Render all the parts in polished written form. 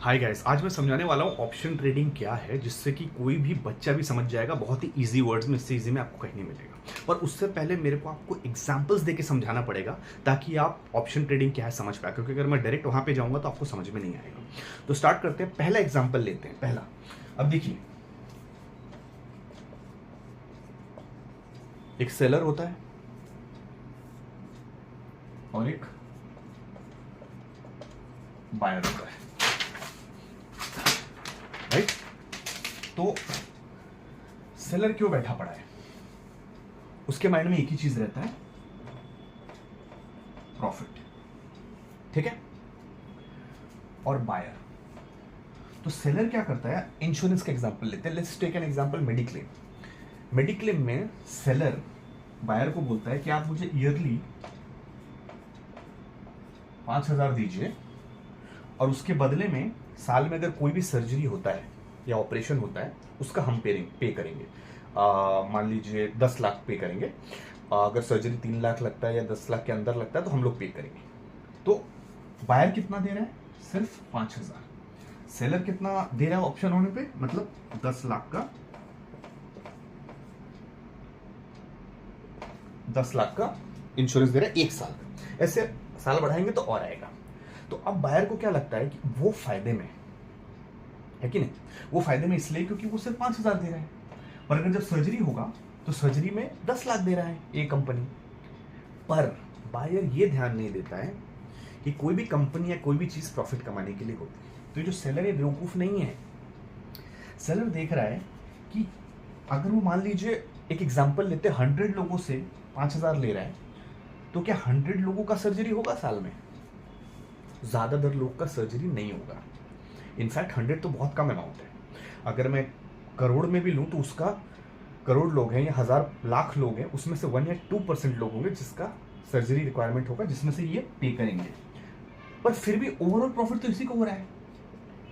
Hi guys, आज मैं समझाने वाला हूँ ऑप्शन ट्रेडिंग क्या है, जिससे कि कोई भी बच्चा भी समझ जाएगा। बहुत ही इजी वर्ड्स में, इससे इजी में आपको कहीं नहीं मिलेगा। पर उससे पहले मेरे को आपको एग्जांपल्स देके समझाना पड़ेगा, ताकि आप ऑप्शन ट्रेडिंग क्या है समझ पाए। क्योंकि अगर मैं डायरेक्ट वहां पे जाऊंगा तो आपको समझ में नहीं आएगा। तो स्टार्ट करते हैं, पहला एग्जाम्पल लेते हैं। पहला, अब देखिए, एक सेलर होता है और एक बायर होता है, राइट? तो सेलर क्यों बैठा पड़ा है? उसके माइंड में एक ही चीज रहता है, प्रॉफिट। ठीक है? और बायर, तो सेलर क्या करता है? इंश्योरेंस का एग्जांपल लेते हैं। Let's take an example, mediclaim. Mediclaim में सेलर बायर को बोलता है कि आप मुझे ईयरली 5,000 दीजिए, और उसके बदले में साल में अगर कोई भी सर्जरी होता है या ऑपरेशन होता है, उसका हम पे करेंगे। मान लीजिए 10 लाख पे करेंगे। अगर सर्जरी 3 लाख लगता है या 10 लाख के अंदर लगता है तो हम लोग पे करेंगे। तो बायर कितना दे रहा है? सिर्फ 5,000। सेलर कितना दे रहा है ऑप्शन होने पे? मतलब 10 लाख का, 10 लाख का इंश्योरेंस दे रहा है, 1 साल का। ऐसे साल बढ़ाएंगे तो और आएगा। तो अब बायर को क्या लगता है कि वो फायदे में है कि नहीं? वो फायदे में इसलिए क्योंकि वो सिर्फ 5,000 दे रहा है। पर अगर जब सर्जरी होगा तो सर्जरी में 10 लाख दे रहा है ये कंपनी। पर बायर ये ध्यान नहीं देता है कि कोई भी कंपनी या कोई भी चीज प्रॉफिट कमाने के लिए होती है। तो ये जो सेलर है बेवकूफ नहीं है। सेलर देख रहा है कि अगर वो, मान लीजिए एक एग्जांपल लेते हैं, 100 लोगों से 5,000 ले रहा है, तो क्या 100 लोगों का सर्जरी होगा साल में? ज्यादातर लोग का सर्जरी नहीं होगा। इनफैक्ट 100 तो बहुत कम अमाउंट है। अगर मैं करोड़ में भी लूं तो उसका, करोड़ लोग हैं या 1,000 लाख लोग हैं, उसमें से 1 या 2% लोग होंगे जिसका सर्जरी रिक्वायरमेंट होगा, जिसमें से ये पे करेंगे। पर फिर भी ओवरऑल प्रॉफिट तो इसी को हो रहा है,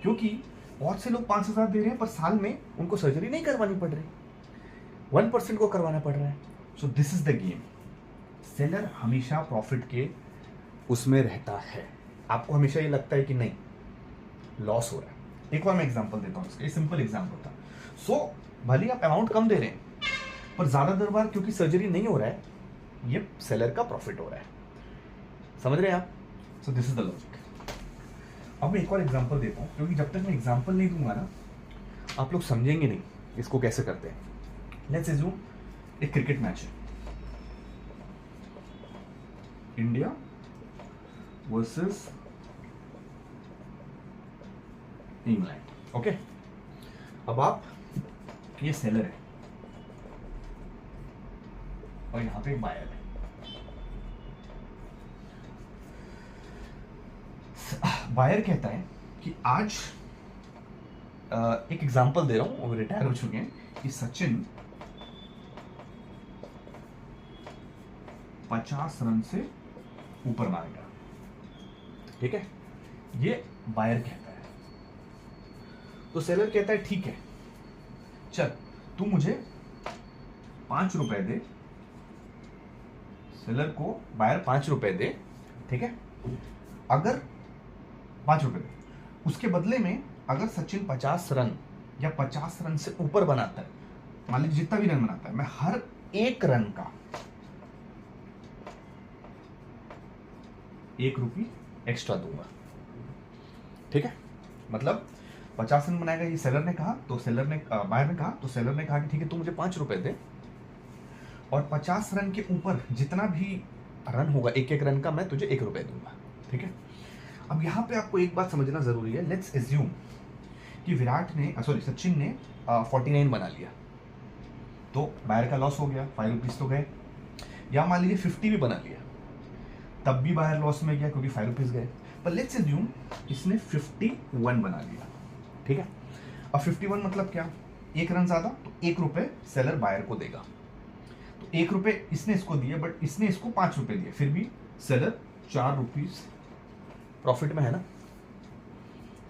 क्योंकि बहुत से लोग 5,000 दे रहे हैं पर साल में उनको सर्जरी नहीं करवानी पड़ रही, 1% को करवाना पड़ रहा है। So this is the game. Seller हमेशा प्रॉफिट के उसमें रहता है। आपको हमेशा ये लगता है कि नहीं, लॉस हो रहा है। एक बार मैं एग्जांपल देता हूँ इसका, सिंपल एग्जांपल था। सो भले आप अमाउंट कम दे रहे हैं, पर ज्यादातर बार क्योंकि सर्जरी नहीं हो रहा है, ये सेलर का प्रॉफिट हो रहा है। समझ रहे हैं आप? सो दिस इज द लॉजिक। अब मैं एक और एग्जांपल देता हूँ, क्योंकि जब तक मैं एग्जांपल नहीं दूंगा ना, आप लोग समझेंगे नहीं इसको कैसे करते हैं। लेट्स अज्यूम एक क्रिकेट मैच है, इंडिया वर्सेस इंग्लैंड। ओके, अब आप, ये सेलर है और यहां पे बायर है। बायर कहता है कि आज, एक एग्जांपल दे रहा हूं, वो रिटायर हो चुके हैं, कि सचिन 50 रन से ऊपर मारेगा। ठीक है? ये बायर कहता है। तो सेलर कहता है ठीक है, चल तू मुझे 5 रुपए दे। सेलर को बायर 5 रुपए दे, ठीक है? अगर 5 रुपए दे, उसके बदले में अगर सचिन 50 रन या 50 रन से ऊपर बनाता है, मान लीजिए जितना भी रन बनाता है, मैं हर 1 रन का 1 रुपये एक्स्ट्रा दूंगा। ठीक है? मतलब 50 रन बनाएगा, ये सेलर ने कहा, तो सेलर ने, बायर ने कहा, तो सेलर ने कहा कि ठीक है, तू मुझे 5 रुपए दे, और 50 रन के ऊपर जितना भी रन होगा, 1-1 रन का, मैं तुझे 1 रुपए दूंगा। ठीक है? अब यहां पे आपको एक बात समझना जरूरी है। लेट्स एज्यूम कि सचिन ने 49 बना लिया, तो बायर का लॉस हो गया, 5 रुपीज तो गए। या मान लीजिए 50 भी बना लिया, तब भी बायर लॉस में गया क्योंकि 5 रुपीज गए। पर लेट्स एज्यूम इसने 51 बना लिया। ठीक है? अब 51 मतलब क्या? 1 रन ज्यादा, तो 1 रुपए सेलर बायर को देगा। तो 1 रुपए इसने इसको दिए, बट इसने इसको 5 रुपए दिए, फिर भी सेलर 4 रुपीज प्रॉफिट में है ना,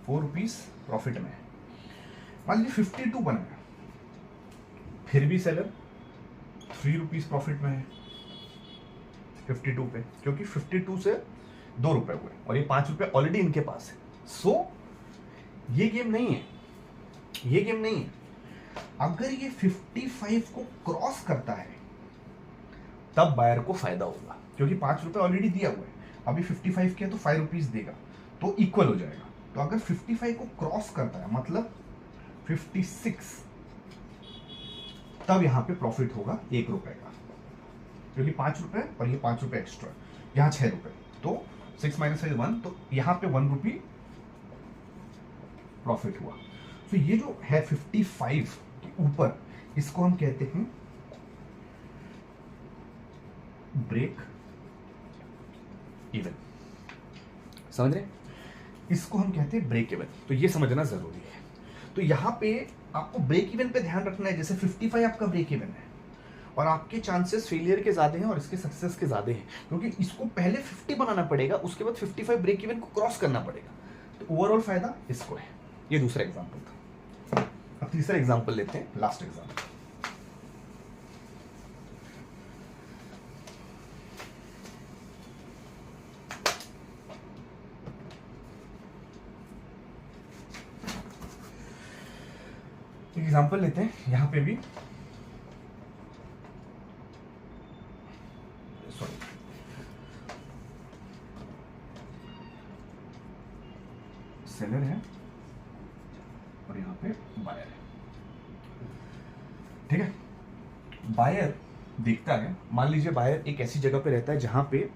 4 रुपीज प्रॉफिट में है। मान लीजिए 52 बनाया, फिर भी सेलर 3 रुपीज प्रॉफिट में है 52 पे, क्योंकि 52 से 2 रुपए हुए और ये 5 रुपए ऑलरेडी इनके पास है। सो ये गेम नहीं है, ये गेम नहीं है। अगर ये 55 को क्रॉस करता है तब बायर को फायदा होगा, क्योंकि 5 रुपए ऑलरेडी दिया हुआ है, अभी 55 किया तो 5 रुपीज देगा, तो इक्वल हो जाएगा। तो अगर 55 को क्रॉस करता है मतलब 56, तब यहां पे प्रॉफिट होगा 1 रुपए का, क्योंकि 5 रुपए और ये 5 रुपए एक्स्ट्रा, यहां 6 रुपए, तो 6 माइनस 1, तो यहां पे 1 रुपी प्रॉफिट हुआ। तो ये जो है 55 के ऊपर, इसको हम कहते हैं ब्रेक इवन। समझ रहे? इसको हम कहते हैं ब्रेक इवन, तो ये समझना जरूरी है। तो यहां पे आपको ब्रेक इवन पे ध्यान रखना है। जैसे 55 आपका ब्रेक इवन है और आपके चांसेस फेलियर के ज्यादा हैं और इसके सक्सेस के ज्यादा हैं, क्योंकि इसको पहले 50 बनाना पड़ेगा, उसके बाद 55 ब्रेक इवन को क्रॉस करना पड़ेगा। तो ओवरऑल फायदा इसको है। ये दूसरा एग्जांपल था। अब तीसरा एग्जांपल लेते हैं, लास्ट एग्जांपल। एग्जांपल लेते हैं, यहां पे भी सॉरी, सेलर है और यहां पे बायर है। ठीक है, बायर देखता है, मान लीजिए बायर एक ऐसी जगह पे रहता है जहां पे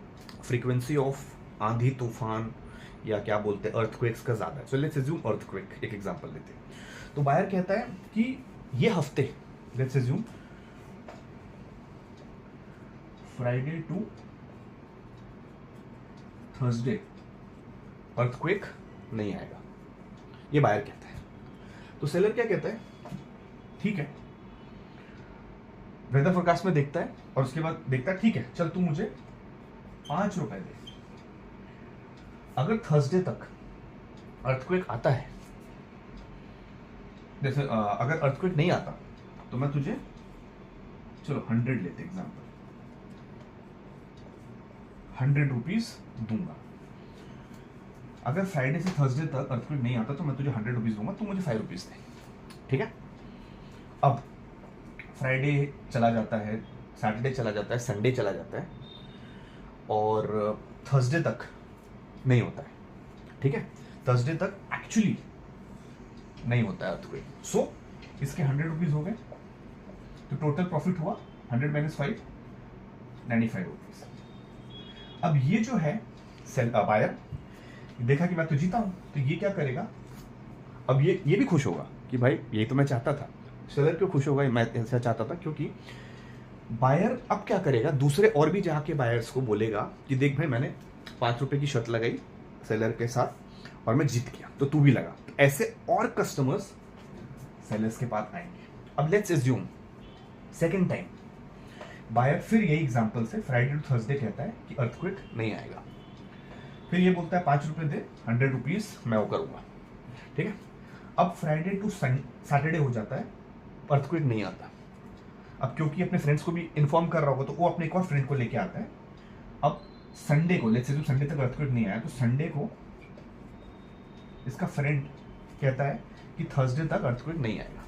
फ्रीक्वेंसी ऑफ आंधी तूफान या क्या बोलते हैं अर्थक्वेक्स का ज्यादा है। सो लेट्स अज्यूम अर्थक्वेक, एक एग्जांपल लेते हैं। तो बायर कहता है कि ये हफ्ते, let's assume Friday to Thursday earthquake नहीं आएगा, ये बायर कहता है। तो सेलर क्या कहता है, ठीक है, वेदर फोरकास्ट में देखता है और उसके बाद देखता है ठीक है चल तू मुझे 5 रुपए दे, अगर थर्सडे तक अर्थक्वेक आता है, जैसे अगर अर्थक्वेक नहीं आता तो मैं तुझे चलो 100 लेते एग्जांपल, 100 रुपीज दूंगा। अगर फ्राइडे से थर्सडे तक अर्थक्वेक नहीं आता तो मैं तुझे 100 रुपीज दूंगा, तू मुझे 5 रुपीज दे। ठीक है, अब फ्राइडे चला जाता है, सैटरडे चला जाता है, संडे चला जाता है और थर्सडे तक नहीं होता है। ठीक है, थर्सडे तक एक्चुअली नहीं होता है अर्थक्वेक। सो इसके 100 रुपीज हो गए, तो टोटल प्रॉफिट हुआ 100 माइनस 5, 95 रुपीज। अब ये जो है बायर देखा कि मैं तो जीता हूं, तो ये क्या करेगा, अब ये भी खुश होगा कि भाई यही तो मैं चाहता था। सेलर क्यों खुश होगा, मैं ऐसा चाहता था, क्योंकि बायर अब क्या करेगा, दूसरे और भी जाके बायर्स को बोलेगा कि देख भाई मैंने 5 रुपए की शर्त लगाई सेलर के साथ और मैं जीत गया, तो तू भी लगा। तो ऐसे और कस्टमर्स सेलर्स के पास आएंगे। अब let's assume second time buyer फिर यही एग्जांपल से फ्राइडे टू थर्सडे कहता है कि अर्थक्वेक नहीं आएगा, फिर ये बोलता है 5 रुपए दे, 100 रुपीज मैं वो करूंगा। ठीक है, अब फ्राइडे टू सैटरडे हो जाता है, अर्थक्वेक नहीं आता। अब क्योंकि अपने फ्रेंड्स को भी इन्फॉर्म कर रहा होगा तो वो अपने एक और फ्रेंड को लेके आता है। अब संडे को, लेट्स से संडे तक अर्थक्वेक नहीं आया, तो संडे को इसका फ्रेंड कहता है कि थर्सडे तक अर्थक्वेक नहीं आएगा।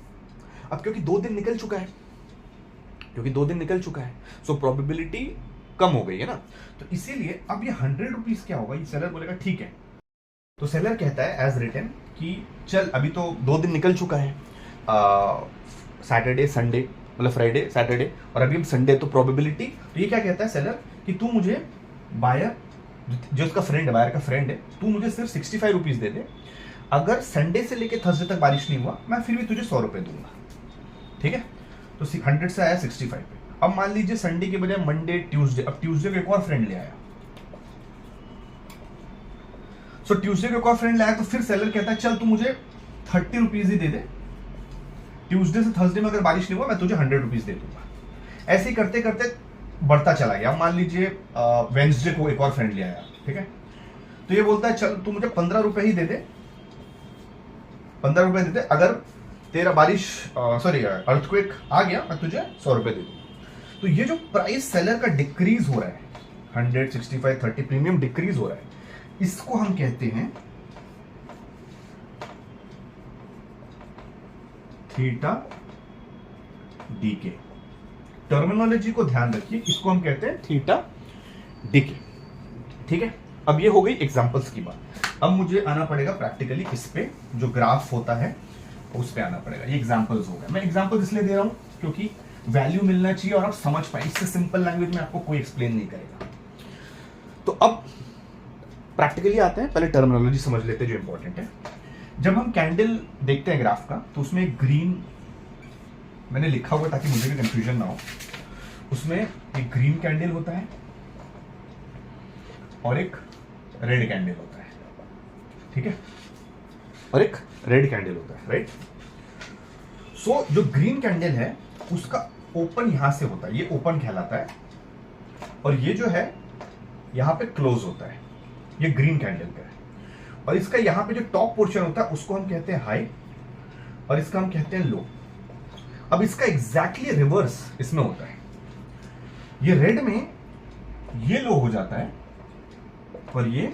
अब क्योंकि 2 दिन निकल चुका है, सो प्रोबेबिलिटी कम हो गई है ना, तो इसीलिए अब ये 100 रुपीज क्या होगा, ये सेलर बोलेगा ठीक है। तो सेलर कहता है एज रिटन कि चल अभी तो 2 दिन निकल चुका है, सैटरडे संडे मतलब फ्राइडे सैटरडे, और अभी हम संडे, तो प्रोबेबिलिटी, तो ये क्या कहता है सेलर कि तू मुझे बायर जो उसका फ्रेंड है, बायर का फ्रेंड है, तू मुझे सिर्फ 65 रुपीज दे दे, अगर संडे से लेके थर्सडे तक बारिश नहीं हुआ मैं फिर भी तुझे 100 रुपए दूंगा। ठीक है, तो 100 से आया 65 पे। अब मान लीजिए संडे के बजाय मंडे ट्यूसडे, अब ट्यूसडे को एक और फ्रेंड ले आया, सो ट्यूसडे को एक और फ्रेंड लाया, तो फिर सेलर कहता है चल तू मुझे 30 रुपीज ही दे दे, ट्यूसडे से थर्सडे में अगर बारिश नहीं हुआ मैं तुझे 100 रुपीज दे दूंगा। ऐसे ही करते करते बढ़ता चला गया। मान लीजिए वेंसडे को एक और फ्रेंड ले आया, ठीक है, तो ये बोलता है चल तू मुझे 15 रुपए ही दे दे, 15 रुपए दे दे, अगर तेरा बारिश अर्थक्वेक आ गया मैं तुझे 100 रुपए दे दूँ। तो ये जो प्राइस सेलर का डिक्रीज हो रहा है, 100, 65, 30 प्रीमियम डिक्रीज हो रहा है, इसको हम कहते हैं थीटा डी के। टर्मिनोलॉजी को ध्यान रखिए, इसको हम कहते हैं थीटा डी के। ठीक है, अब ये हो गई एग्जांपल्स की बात। अब मुझे आना पड़ेगा प्रैक्टिकली इस पे, जो ग्राफ होता है उस पे आना पड़ेगा। ये एग्जांपल्स हो गए। मैं एग्जांपल्स इसलिए दे रहा हूं क्योंकि वैल्यू मिलना चाहिए और आप समझ पाए। इससे सिंपल लैंग्वेज में आपको कोई एक्सप्लेन नहीं करेगा। तो अब प्रैक्टिकली आते हैं, पहले टर्मिनोलॉजी समझ लेते हैं जो इंपॉर्टेंट है। जब हम कैंडल देखते हैं ग्राफ का, तो उसमें एक ग्रीन मैंने लिखा हुआ ताकि मुझे भी कंफ्यूजन ना हो। उसमें एक ग्रीन कैंडल होता है और एक रेड कैंडल होता है। ठीक है, और एक रेड कैंडल होता है, राइट। सो जो ग्रीन कैंडल है उसका ओपन यहां से होता है, ये ओपन कहलाता है, और ये जो है यहां पे क्लोज होता है, ये ग्रीन कैंडल का है। और इसका यहां पे जो टॉप पोर्शन होता है उसको हम कहते हैं हाई और इसका हम कहते हैं लो। अब इसका एग्जैक्टली रिवर्स इसमें होता है। ये रेड में ये लो हो जाता है और ये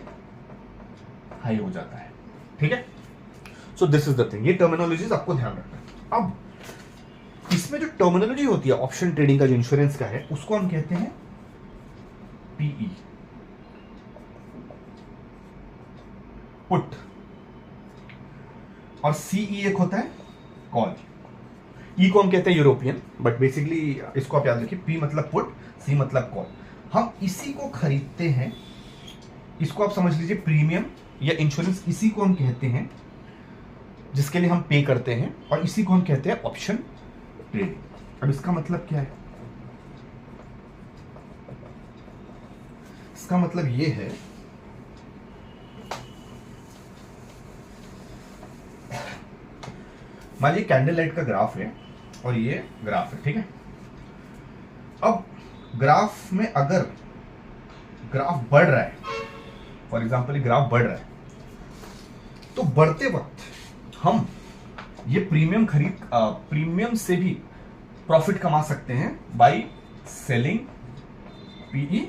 हाई हो जाता है। ठीक है, so this is the thing. ये टर्मिनोलॉजीज आपको ध्यान रखना है। अब इसमें जो टर्मिनोलॉजी होती है ऑप्शन ट्रेडिंग का, जो इंश्योरेंस का है, उसको हम कहते हैं पीई, पुट, और सीई एक होता है कॉल। ई को हम कहते हैं यूरोपियन, बट बेसिकली इसको आप याद रखिए, पी मतलब पुट, सी मतलब कॉल। हम इसी को खरीदते हैं, इसको आप समझ लीजिए प्रीमियम या इंश्योरेंस, इसी को हम कहते हैं जिसके लिए हम पे करते हैं, और इसी को हम कहते हैं ऑप्शन ट्रेडिंग। अब इसका मतलब क्या है? इसका मतलब ये है मान लीजिए कैंडल लाइट का ग्राफ है और ये ग्राफ है। ठीक है, अब ग्राफ में अगर ग्राफ बढ़ रहा है, फॉर एग्जांपल ये ग्राफ बढ़ रहा है, तो बढ़ते वक्त हम ये प्रीमियम से भी प्रॉफिट कमा सकते हैं बाय सेलिंग पीई,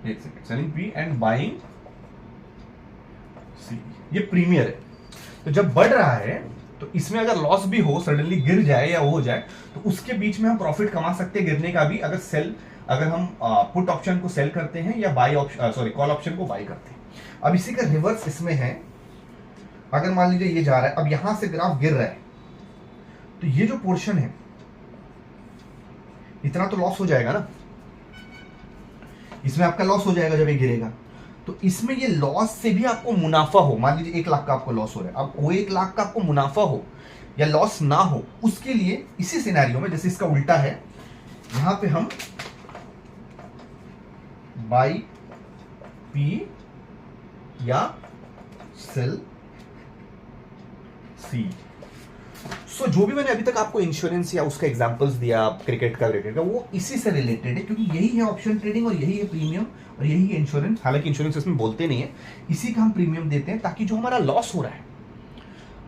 एक second, selling P and buying C. ये प्रीमियर है, तो जब बढ़ रहा है तो इसमें अगर लॉस भी हो, सडनली गिर जाए या वो हो जाए, तो उसके बीच में हम प्रॉफिट कमा सकते हैं गिरने का भी, अगर हम पुट ऑप्शन को सेल करते हैं या by option, sorry, call option को बाय करते हैं। अब इसी का रिवर्स इसमें है। अगर मान लीजिए ये जा रहा है, अब यहां से ग्राफ गिर रहा है, तो ये जो पोर्शन है इतना तो लॉस हो जाएगा ना, इसमें आपका लॉस हो जाएगा जब ये गिरेगा। तो इसमें ये लॉस से भी आपको मुनाफा हो, मान लीजिए 1 लाख का आपको लॉस हो रहा है, अब वो 1 लाख का आपको मुनाफा हो या लॉस ना हो, उसके लिए इसी सिनेरियो में, जैसे इसका उल्टा है, यहां पे हम बाई पी या सेल सी। सो जो भी मैंने अभी तक आपको इंश्योरेंस या उसका एग्जांपल्स दिया, क्रिकेट का वो इसी से रिलेटेड है, क्योंकि यही है ऑप्शन ट्रेडिंग और यही है प्रीमियम और यही है इंश्योरेंस। हालांकि इंश्योरेंस इसमें बोलते नहीं है, इसी का हम प्रीमियम देते हैं ताकि जो हमारा लॉस हो रहा है,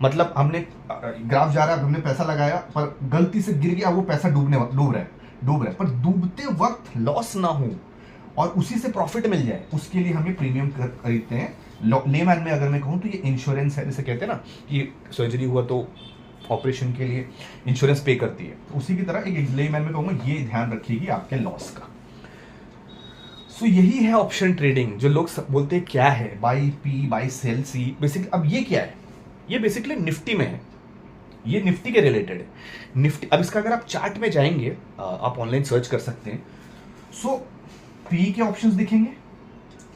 मतलब हमने ग्राफ जा रहा है, हमने पैसा लगाया पर गलती से गिर गया, वो पैसा डूब रहा है, पर डूबते वक्त लॉस ना हो और उसी से प्रॉफिट मिल जाए, उसके लिए हम ये प्रीमियम खरीदते हैं। लेमैन में अगर मैं कहूँ तो ये इंश्योरेंस है, जैसे कहते हैं ना कि सर्जरी हुआ तो ऑपरेशन के लिए इंश्योरेंस पे करती है, तो उसी की तरह एक लेमैन में कहूंगा ये ध्यान रखिएगी आपके लॉस का। सो यही है ऑप्शन ट्रेडिंग, जो लोग बोलते हैं क्या है, buy P buy sell C. Basically अब ये क्या है? ये बेसिकली निफ्टी में है, ये निफ्टी के रिलेटेड है। निफ्टी, अब इसका अगर आप चार्ट में जाएंगे, आप ऑनलाइन सर्च कर सकते हैं। सो पी के ऑप्शंस दिखेंगे,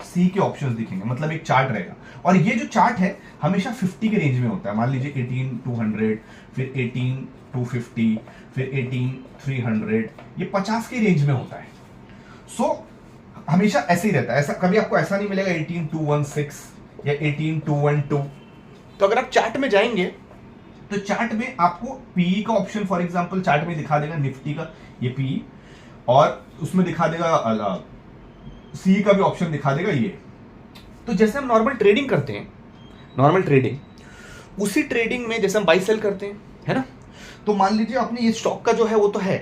सी के ऑप्शंस दिखेंगे, मतलब एक चार्ट रहेगा, और ये जो चार्ट है हमेशा 50 के रेंज में होता है। मान लीजिए 18,200, फिर 18,250, फिर 18,300, ये 50 के रेंज में होता है। सो हमेशा ऐसे ही रहता है, ऐसा कभी आपको ऐसा नहीं मिलेगा 18,216 या 18,212। तो अगर आप चार्ट में जाएंगे तो चार्ट में आपको पीई का ऑप्शन, फॉर एग्जांपल चार्ट में दिखा देगा निफ्टी का ये पीई, और उसमें दिखा देगा सी का भी ऑप्शन दिखा देगा ये। तो जैसे हम नॉर्मल ट्रेडिंग करते हैं, नॉर्मल ट्रेडिंग, उसी ट्रेडिंग में जैसे हम बाई सेल करते हैं, है ना, तो मान लीजिए आपने ये स्टॉक का जो है वो तो है,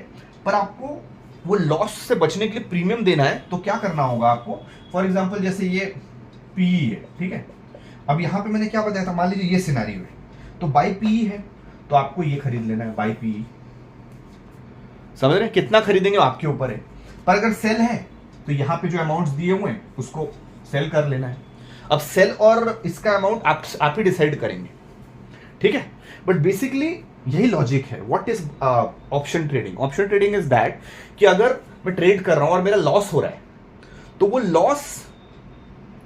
पर आपको वो लॉस से बचने के लिए प्रीमियम देना है, तो क्या करना होगा आपको? फॉर एग्जांपल जैसे ये पीई है, ठीक है, अब यहां पे मैंने क्या बताया था, मान लीजिए ये सिनेरियो है, तो बाई पीई है, तो आपको ये खरीद लेना है बाई पीई। समझ रहे हैं? कितना खरीदेंगे आपके ऊपर है, पर अगर सेल है तो यहां पे जो अमाउंट्स दिए हुए हैं उसको सेल कर लेना है। अब सेल और इसका अमाउंट आप ही डिसाइड करेंगे, ठीक है। बट बेसिकली यही लॉजिक है। What is option trading? Option trading is that कि अगर मैं ट्रेड कर रहा हूं और मेरा लॉस हो रहा है तो वो लॉस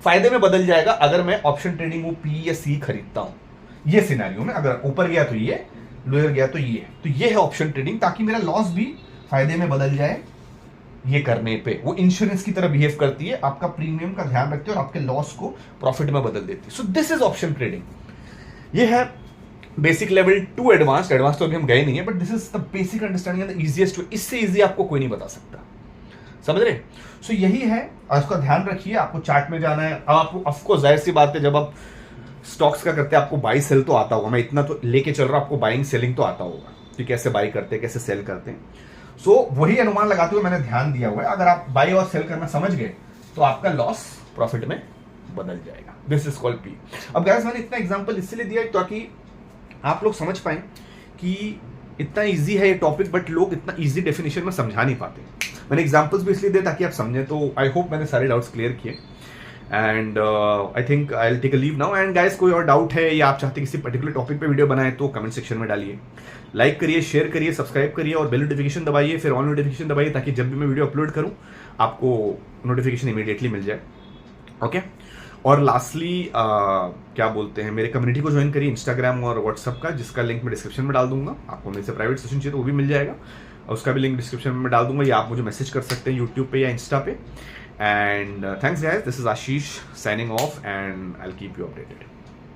फायदे में बदल जाएगा अगर मैं ऑप्शन ट्रेडिंग वो पी या सी खरीदता हूं। ये सिनेरियो में अगर ऊपर गया तो ये, लोअर गया तो ये, तो ये है ऑप्शन ट्रेडिंग, ताकि मेरा लॉस भी फायदे में बदल जाए। ये करने पे वो इंश्योरेंस की तरह बिहेव करती है, आपका प्रीमियम का ध्यान रखती है और आपके लॉस को प्रॉफिट में बदल देती है। So this is option trading. ये है basic level to advance. Advance तो अभी हम गए नहीं है, but this is the basic understanding and the easiest way. इससे इजी आपको कोई नहीं बता सकता, समझ रहे? सो यही है, और इसका ध्यान रखिए। आपको चार्ट में जाना है। अब आपको ऑफकोर्स जाहिर सी बात है, जब आप स्टॉक्स का करते हैं आपको बाई सेल तो आता होगा। मैं इतना तो लेके चल रहा हूं, आपको बाइंग सेलिंग तो आता होगा कि कैसे बाई करते हैं, कैसे सेल करते हैं। सो वही अनुमान लगाते हुए मैंने ध्यान दिया हुआ है। अगर आप बाई और सेल करना समझ गए तो आपका लॉस प्रॉफिट में बदल जाएगा। This is called P. अब गाइस मैंने इतना एग्जांपल इसलिए दिया ताकि आप लोग समझ पाए कि इतना इजी है ये टॉपिक, बट लोग इतना इजी डेफिनेशन में समझा नहीं पाते। मैंने एग्जांपल्स भी इसलिए दिए ताकि आप समझें। तो आई होप मैंने सारे डाउट्स क्लियर किए and I think I will take a leave now. And guys कोई और डाउट है या आप चाहते किसी पर्टिकुलर टॉपिक पे वीडियो बनाए तो कमेंट सेक्शन में डालिए। लाइक करिए, शेयर करिए, सब्सक्राइब करिए और बेल नोटिफिकेशन दबाइए, फिर ऑल नोटिफिकेशन दबाइए, ताकि जब भी मैं वीडियो अपलोड करूं आपको नोटिफिकेशन इमीडिएटली मिल जाए। ओके। और लास्टली क्या बोलते हैं, मेरे कम्युनिटी को ज्वाइन करिए इंस्टाग्राम और व्हाट्सअप का, जिसका लिंक मैं डिस्क्रिप्शन में डाल दूंगा। आपको मेरे से प्राइवेट सेशन चाहिए तो वो भी मिल जाएगा, और उसका भी लिंक डिस्क्रिप्शन में डाल दूंगा, या आप मुझे मैसेज कर सकते हैं यूट्यूब पे या इंस्टा पे। And thanks guys, this is Ashish signing off and I will keep you updated.